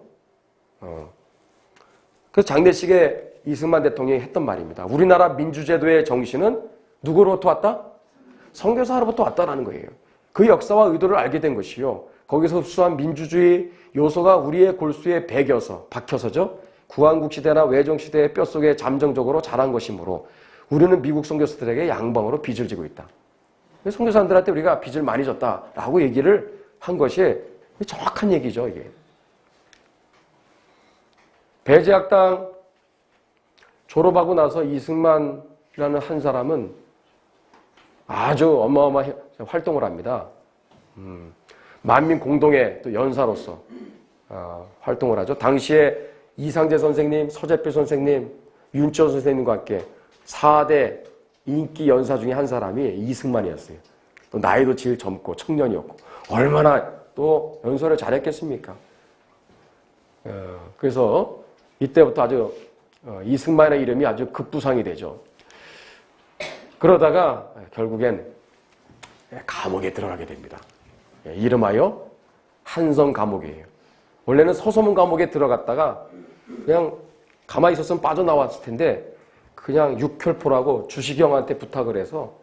그래서 장례식에 이승만 대통령이 했던 말입니다. 우리나라 민주제도의 정신은 누구로부터 왔다? 선교사로부터 왔다라는 거예요. 그 역사와 의도를 알게 된 것이요. 거기서 흡수한 민주주의 요소가 우리의 골수에 박혀서죠. 구한국 시대나 외종 시대의 뼛속에 잠정적으로 자란 것이므로 우리는 미국 선교사들에게 양방으로 빚을 지고 있다. 선교사들한테 우리가 빚을 많이 졌다라고 얘기를 한 것이 정확한 얘기죠, 이게. 배제학당 졸업하고 나서 이승만이라는 한 사람은 아주 어마어마한 활동을 합니다. 만민 공동의 또 연사로서 활동을 하죠. 당시에 이상재 선생님, 서재필 선생님, 윤철 선생님과 함께 4대 인기 연사 중에 한 사람이 이승만이었어요. 또 나이도 제일 젊고 청년이었고 얼마나 또 연설을 잘했겠습니까? 그래서 이때부터 아주 이승만의 이름이 아주 급부상이 되죠. 그러다가 결국엔 감옥에 들어가게 됩니다. 이름하여 한성 감옥이에요. 원래는 서소문 감옥에 들어갔다가 그냥 가만히 있었으면 빠져나왔을 텐데 그냥 육혈포라고 주시경한테 부탁을 해서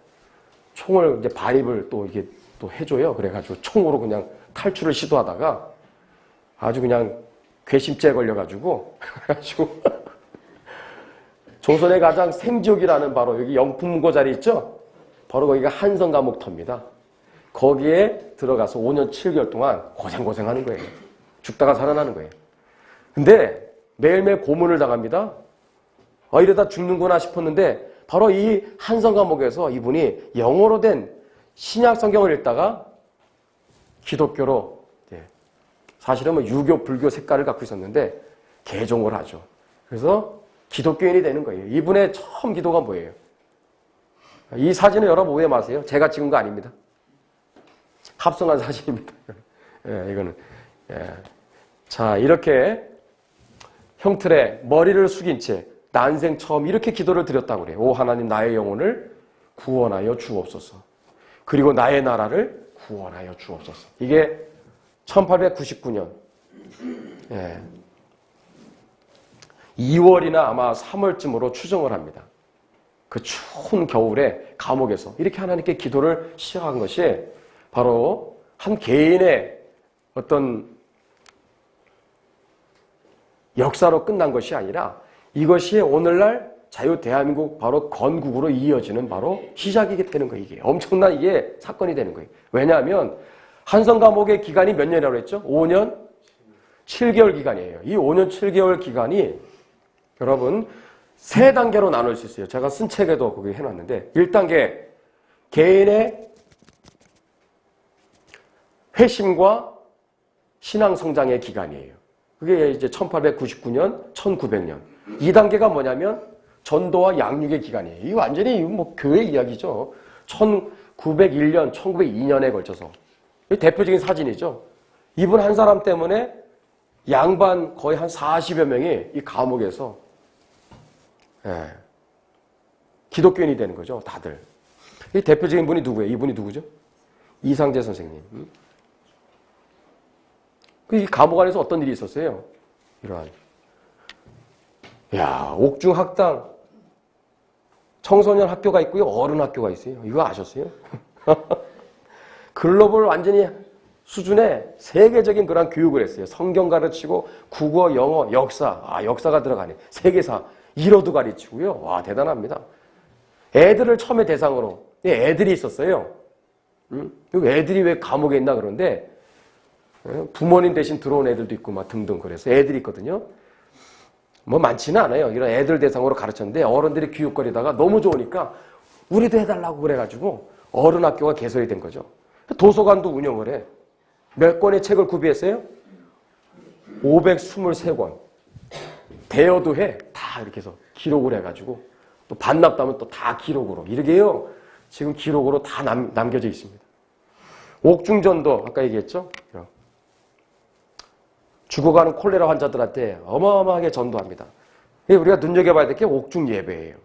총을 이제 발입을 또 이게 또 해줘요. 그래가지고 총으로 그냥 탈출을 시도하다가 아주 그냥 괘씸죄에 걸려가지고 조선의 가장 생지옥이라는 바로 여기 영풍문고 자리 있죠? 바로 거기가 한성 감옥터입니다. 거기에 들어가서 5년 7개월 동안 고생하는 거예요. 죽다가 살아나는 거예요. 근데 매일매일 고문을 당합니다. 이러다 죽는구나 싶었는데 바로 이 한성 감옥에서 이분이 영어로 된 신약 성경을 읽다가 기독교로 사실은 뭐 유교, 불교 색깔을 갖고 있었는데 개종을 하죠. 그래서 기독교인이 되는 거예요. 이분의 처음 기도가 뭐예요? 이 사진을 여러분 오해 마세요. 제가 찍은 거 아닙니다. 합성한 사진입니다. 이거는. 자, 이렇게 형틀에 머리를 숙인 채 난생 처음 이렇게 기도를 드렸다고 그래요. 오 하나님, 나의 영혼을 구원하여 주옵소서. 그리고 나의 나라를 구원하여 주옵소서. 이게 1899년 2월이나 아마 3월쯤으로 추정을 합니다. 그 추운 겨울에 감옥에서 이렇게 하나님께 기도를 시작한 것이 바로 한 개인의 어떤 역사로 끝난 것이 아니라 이것이 오늘날 자유 대한민국 바로 건국으로 이어지는 바로 시작이게 되는 거예요. 이게 엄청난 이게 사건이 되는 거예요. 왜냐하면 한성 감옥의 기간이 몇 년이라고 했죠? 5년 7개월 기간이에요. 이 5년 7개월 기간이 여러분 세 단계로 나눌 수 있어요. 제가 쓴 책에도 거기 해놨는데 1단계 개인의 회심과 신앙 성장의 기간이에요. 그게 이제 1899년, 1900년. 2단계가 뭐냐면 전도와 양육의 기간이에요. 이거 완전히 뭐 교회 이야기죠. 1901년, 1902년에 걸쳐서. 대표적인 사진이죠. 이분 한 사람 때문에 양반 거의 한 40여 명이 이 감옥에서 기독교인이 되는 거죠. 다들. 이 대표적인 분이 누구예요? 이분이 누구죠? 이상재 선생님. 이 감옥 안에서 어떤 일이 있었어요? 이러한. 야, 옥중 학당. 청소년 학교가 있고요. 어른 학교가 있어요. 이거 아셨어요? 글로벌 완전히 수준의 세계적인 그런 교육을 했어요. 성경 가르치고 국어, 영어, 역사. 역사가 들어가네. 세계사. 일어도 가르치고요. 와, 대단합니다. 애들을 처음에 대상으로. 애들이 있었어요. 애들이 왜 감옥에 있나 그런데 부모님 대신 들어온 애들도 있고 막 등등 그래서 애들이 있거든요. 뭐 많지는 않아요. 이런 애들 대상으로 가르쳤는데 어른들이 교육거리다가 너무 좋으니까 우리도 해달라고 그래가지고 어른 학교가 개설이 된 거죠. 도서관도 운영을 해. 몇 권의 책을 구비했어요? 523권. 대여도 해. 다 이렇게 해서 기록을 해가지고 또 반납하면 또 다 기록으로. 이렇게요. 지금 기록으로 다 남겨져 있습니다. 옥중전도 아까 얘기했죠? 죽어가는 콜레라 환자들한테 어마어마하게 전도합니다. 우리가 눈여겨봐야 될 게 옥중 예배예요.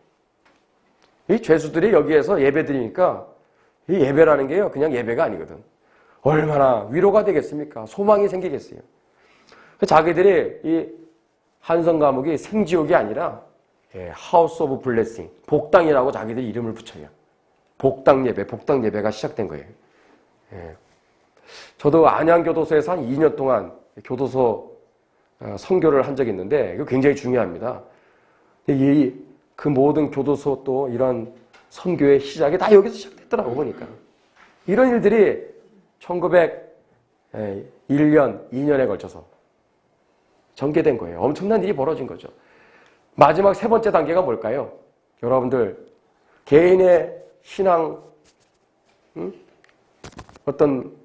이 죄수들이 여기에서 예배 드리니까 이 예배라는 게요, 그냥 예배가 아니거든. 얼마나 위로가 되겠습니까? 소망이 생기겠어요. 자기들이 이 한성 감옥이 생지옥이 아니라 하우스 오브 블레싱, 복당이라고 자기들이 이름을 붙여요. 복당 예배가 시작된 거예요. 저도 안양교도소에서 한 2년 동안 교도소 선교를 한 적이 있는데 이거 굉장히 중요합니다. 그 모든 교도소 또 이런 선교의 시작이 다 여기서 시작됐더라고 보니까. 이런 일들이 1901년, 2년에 걸쳐서 전개된 거예요. 엄청난 일이 벌어진 거죠. 마지막 세 번째 단계가 뭘까요? 여러분들 개인의 신앙 어떤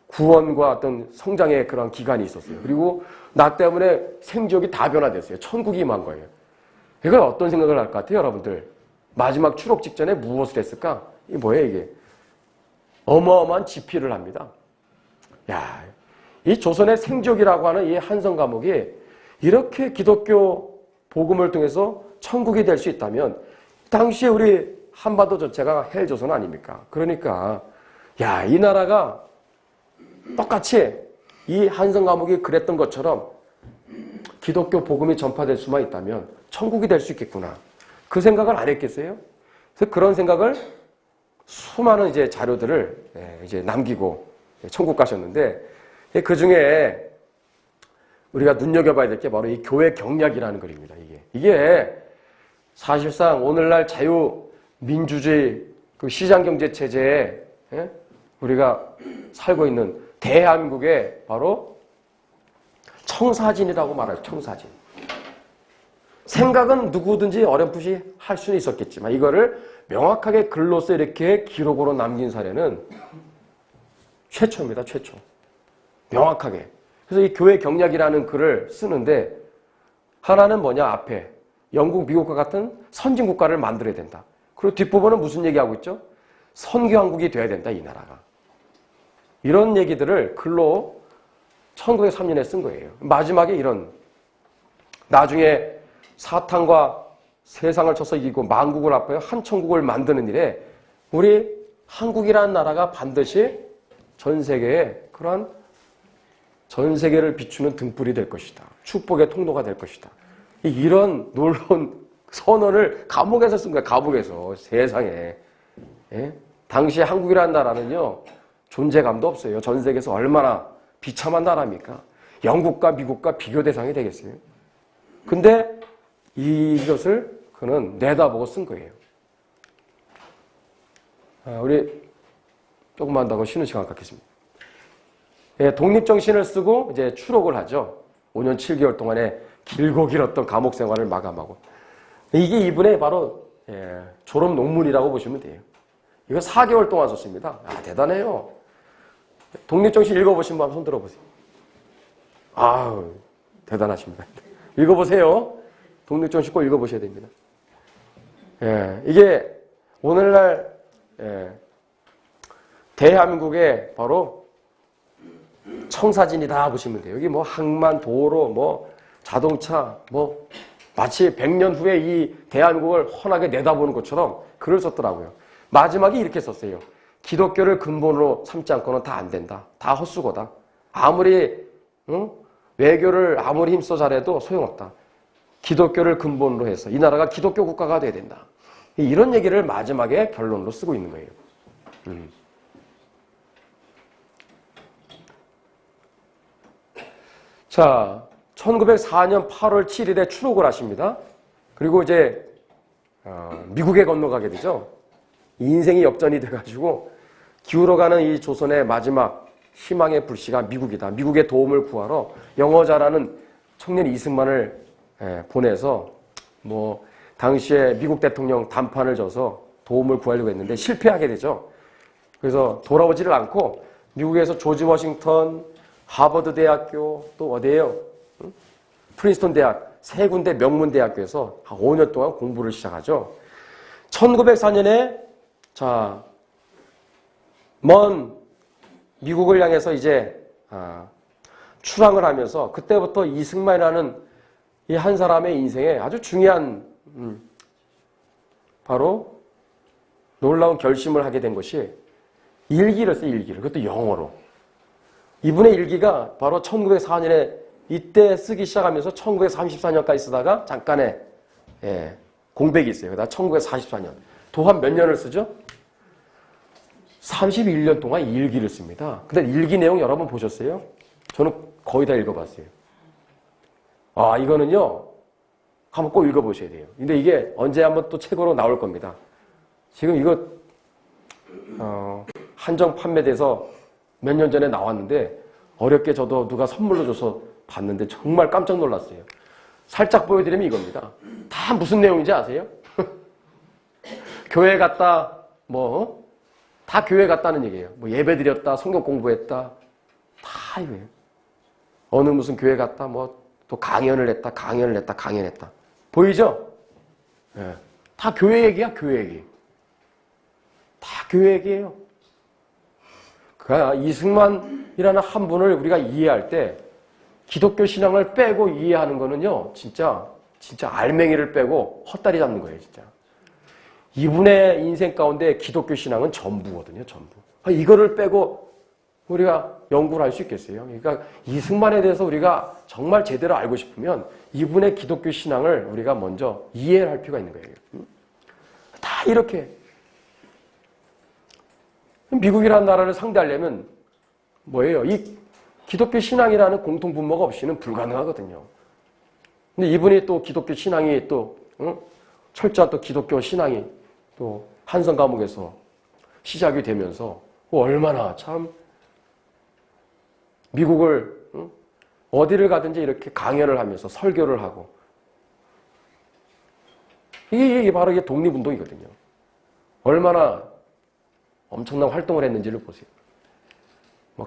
구원과 어떤 성장의 그런 기간이 있었어요. 그리고 나 때문에 생지옥이 다 변화됐어요. 천국이 임한 거예요. 이걸 어떤 생각을 할 것 같아요, 여러분들? 마지막 추록 직전에 무엇을 했을까? 이게 뭐예요, 이게? 어마어마한 집필을 합니다. 야, 이 조선의 생지옥이라고 하는 이 한성 감옥이 이렇게 기독교 복음을 통해서 천국이 될 수 있다면 당시에 우리 한반도 전체가 헬조선 아닙니까? 그러니까 야, 이 나라가 똑같이 이 한성 감옥이 그랬던 것처럼 기독교 복음이 전파될 수만 있다면 천국이 될 수 있겠구나. 그 생각을 안 했겠어요? 그래서 그런 생각을 수많은 이제 자료들을 이제 남기고 천국 가셨는데 그 중에 우리가 눈여겨봐야 될 게 바로 이 교회 경략이라는 글입니다. 이게 사실상 오늘날 자유민주주의 그 시장경제 체제에 우리가 살고 있는 대한민국의 바로 청사진이라고 말해요. 청사진. 생각은 누구든지 어렴풋이 할 수는 있었겠지만 이거를 명확하게 글로써 이렇게 기록으로 남긴 사례는 최초입니다. 최초. 명확하게. 그래서 이 교회 경략이라는 글을 쓰는데 하나는 뭐냐 앞에 영국, 미국과 같은 선진국가를 만들어야 된다. 그리고 뒷부분은 무슨 얘기하고 있죠? 선교왕국이 돼야 된다, 이 나라가. 이런 얘기들을 글로 1903년에 쓴 거예요. 마지막에 이런 나중에 사탄과 세상을 쳐서 이기고 만국을 앞에 한 천국을 만드는 일에 우리 한국이라는 나라가 반드시 전 세계에 그러한 전 세계를 비추는 등불이 될 것이다. 축복의 통로가 될 것이다. 이런 놀라운 선언을 감옥에서 쓴 거야. 감옥에서. 세상에. 예? 당시 한국이라는 나라는요. 존재감도 없어요. 전 세계에서 얼마나 비참한 나라입니까? 영국과 미국과 비교 대상이 되겠어요. 근데 이것을 그는 내다보고 쓴 거예요. 우리 조금만 더 쉬는 시간 갖겠습니다. 예, 독립정신을 쓰고 이제 추록을 하죠. 5년 7개월 동안의 길고 길었던 감옥 생활을 마감하고. 이게 이분의 바로 졸업 논문이라고 보시면 돼요. 이거 4개월 동안 썼습니다. 아, 대단해요. 독립정신 읽어보신 분 한번 손 들어보세요. 아우, 대단하십니다. 읽어보세요. 독립정신 꼭 읽어보셔야 됩니다. 이게 오늘날 대한민국의 바로 청사진이다 보시면 돼요. 여기 뭐 항만, 도로, 뭐 자동차, 뭐 마치 100년 후에 이 대한민국을 훤하게 내다보는 것처럼 글을 썼더라고요. 마지막에 이렇게 썼어요. 기독교를 근본으로 삼지 않고는 다 안 된다. 다 헛수고다. 아무리 외교를 아무리 힘써 잘해도 소용없다. 기독교를 근본으로 해서 이 나라가 기독교 국가가 돼야 된다. 이런 얘기를 마지막에 결론으로 쓰고 있는 거예요. 자, 1904년 8월 7일에 출국을 하십니다. 그리고 이제 미국에 건너가게 되죠. 인생이 역전이 돼가지고 기울어가는 이 조선의 마지막 희망의 불씨가 미국이다. 미국의 도움을 구하러 영어 잘하는 청년 이승만을 보내서 뭐 당시에 미국 대통령 단판을 져서 도움을 구하려고 했는데 실패하게 되죠. 그래서 돌아오지를 않고 미국에서 조지 워싱턴, 하버드 대학교, 또 어디예요? 프린스턴 대학, 세 군데 명문 대학교에서 한 5년 동안 공부를 시작하죠. 1904년에 먼 미국을 향해서 이제 출항을 하면서 그때부터 이승만이라는 이 한 사람의 인생에 아주 중요한 바로 놀라운 결심을 하게 된 것이 일기를 써요. 일기를. 그것도 영어로. 이분의 일기가 바로 1904년에 이때 쓰기 시작하면서 1934년까지 쓰다가 잠깐의 공백이 있어요. 그다음 1944년. 도합 몇 년을 쓰죠? 31년 동안 일기를 씁니다. 근데 일기 내용 여러분 보셨어요? 저는 거의 다 읽어봤어요. 아, 이거는요, 한번 꼭 읽어보셔야 돼요. 근데 이게 언제 한번 또 책으로 나올 겁니다. 지금 이거, 한정 판매돼서 몇 년 전에 나왔는데, 어렵게 저도 누가 선물로 줘서 봤는데 정말 깜짝 놀랐어요. 살짝 보여드리면 이겁니다. 다 무슨 내용인지 아세요? 교회 갔다, 다 교회 갔다는 얘기예요. 뭐 예배 드렸다, 성경 공부했다, 다 이거예요. 어느 무슨 교회 갔다, 또 강연을 했다. 보이죠? 네. 다 교회 얘기야, 교회 얘기. 다 교회 얘기예요. 그러니까 이승만이라는 한 분을 우리가 이해할 때 기독교 신앙을 빼고 이해하는 거는요, 진짜 알맹이를 빼고 헛다리 잡는 거예요, 진짜. 이분의 인생 가운데 기독교 신앙은 전부거든요, 전부. 이거를 빼고 우리가 연구를 할 수 있겠어요? 그러니까 이승만에 대해서 우리가 정말 제대로 알고 싶으면 이분의 기독교 신앙을 우리가 먼저 이해할 필요가 있는 거예요. 다 이렇게. 미국이라는 나라를 상대하려면 뭐예요? 이 기독교 신앙이라는 공통 분모가 없이는 불가능하거든요. 근데 이분이 또 기독교 신앙이 또 철저한 또 기독교 신앙이 또 한성 과목에서 시작이 되면서 얼마나 참 미국을 어디를 가든지 이렇게 강연을 하면서 설교를 하고 이게 바로 이게 독립운동이거든요. 얼마나 엄청난 활동을 했는지를 보세요.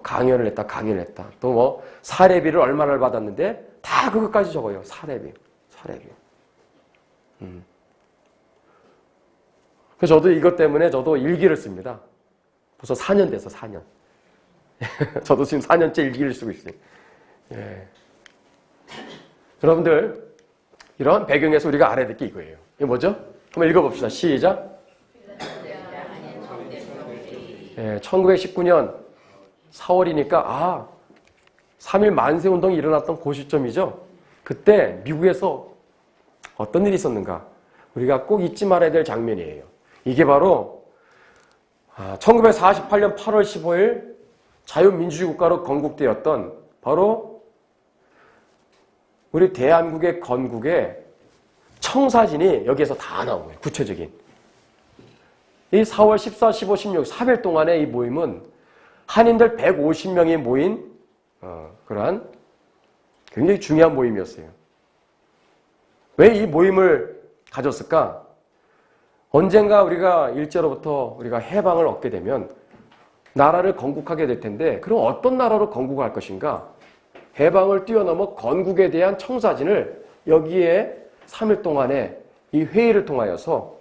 강연을 했다. 또 사례비를 얼마나 받았는데 다 그것까지 적어요. 사례비. 그래서 저도 이것 때문에 저도 일기를 씁니다. 벌써 4년 돼서 4년. 저도 지금 4년째 일기를 쓰고 있어요. 예. 여러분들 이런 배경에서 우리가 알아야 될 게 이거예요. 이게 뭐죠? 한번 읽어봅시다. 시작. 1919년 4월이니까 3.1 만세운동이 일어났던 그 시점이죠. 그때 미국에서 어떤 일이 있었는가? 우리가 꼭 잊지 말아야 될 장면이에요. 이게 바로 1948년 8월 15일 자유민주주의 국가로 건국되었던 바로 우리 대한민국의 건국의 청사진이 여기에서 다 나온 거예요. 구체적인. 이 4월 14, 15, 16, 4일 동안의 이 모임은 한인들 150명이 모인 그러한 굉장히 중요한 모임이었어요. 왜 이 모임을 가졌을까? 언젠가 우리가 일제로부터 우리가 해방을 얻게 되면 나라를 건국하게 될 텐데, 그럼 어떤 나라로 건국할 것인가? 해방을 뛰어넘어 건국에 대한 청사진을 여기에 3일 동안의 이 회의를 통하여서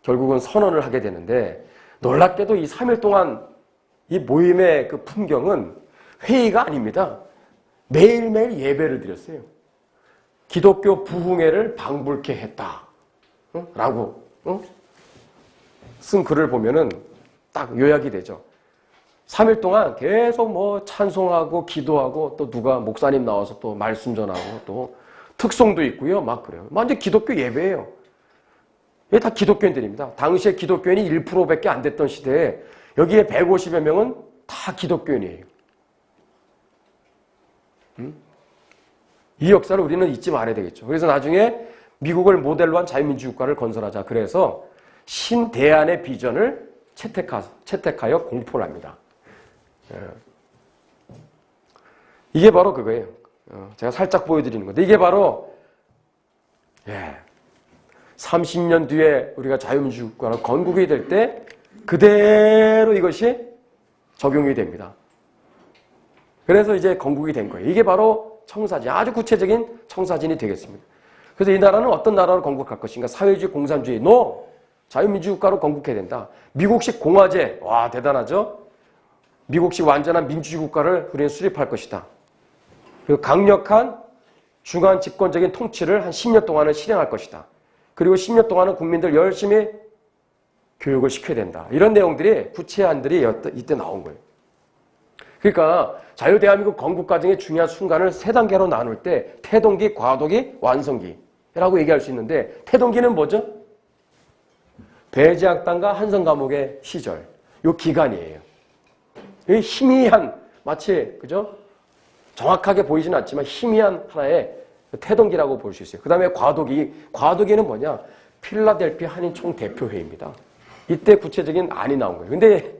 결국은 선언을 하게 되는데, 놀랍게도 이 3일 동안 이 모임의 그 풍경은 회의가 아닙니다. 매일매일 예배를 드렸어요. 기독교 부흥회를 방불케 했다. 라고 쓴 글을 보면은 딱 요약이 되죠. 3일 동안 계속 뭐 찬송하고 기도하고 또 누가 목사님 나와서 또 말씀 전하고 또 특송도 있고요. 막 그래요. 완전 기독교 예배예요. 이게 다 기독교인들입니다. 당시에 기독교인이 1%밖에 안 됐던 시대에 여기에 150여 명은 다 기독교인이에요. 이 역사를 우리는 잊지 말아야 되겠죠. 그래서 나중에 미국을 모델로 한 자유민주 국가를 건설하자. 그래서 신대안의 비전을 채택하여 공포를 합니다. 이게 바로 그거예요. 제가 살짝 보여드리는 건데, 이게 바로 30년 뒤에 우리가 자유민주 국가로 건국이 될 때 그대로 이것이 적용이 됩니다. 그래서 이제 건국이 된 거예요. 이게 바로 청사진, 아주 구체적인 청사진이 되겠습니다. 그래서 이 나라는 어떤 나라로 건국할 것인가? 사회주의, 공산주의, 자유민주 국가로 건국해야 된다. 미국식 공화제, 와 대단하죠? 미국식 완전한 민주주의 국가를 우리는 수립할 것이다. 그리고 강력한 중간 집권적인 통치를 한 10년 동안은 실행할 것이다. 그리고 10년 동안은 국민들 열심히 교육을 시켜야 된다. 이런 내용들이 구체안들이 이때 나온 거예요. 그러니까 자유대한민국 건국 과정의 중요한 순간을 세 단계로 나눌 때 태동기, 과도기, 완성기라고 얘기할 수 있는데, 태동기는 뭐죠? 배제학당과 한성감옥의 시절, 요 기간이에요. 이 희미한, 마치 그죠? 정확하게 보이지는 않지만 희미한 하나의 태동기라고 볼 수 있어요. 그 다음에 과도기는 뭐냐? 필라델피아 한인 총대표회의입니다. 이때 구체적인 안이 나온 거예요. 근데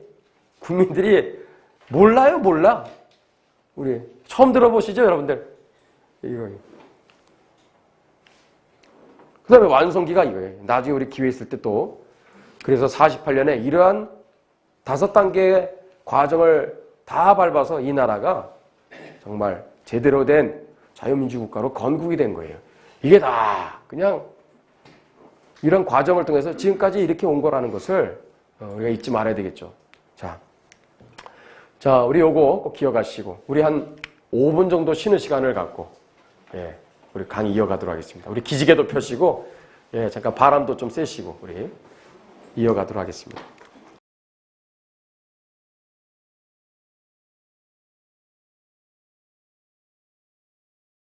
국민들이 몰라요, 몰라. 우리 처음 들어보시죠, 여러분들? 이거. 그 다음에 완성기가 이거예요. 나중에 우리 기회 있을 때 또. 그래서 48년에 이러한 5단계의 과정을 다 밟아서 이 나라가 정말 제대로 된 자유민주 국가로 건국이 된 거예요. 이게 다 그냥 이런 과정을 통해서 지금까지 이렇게 온 거라는 것을 우리가 잊지 말아야 되겠죠. 자, 우리 요거 꼭 기억하시고, 우리 한 5분 정도 쉬는 시간을 갖고, 우리 강의 이어가도록 하겠습니다. 우리 기지개도 펴시고, 잠깐 바람도 좀 쐬시고, 우리 이어가도록 하겠습니다.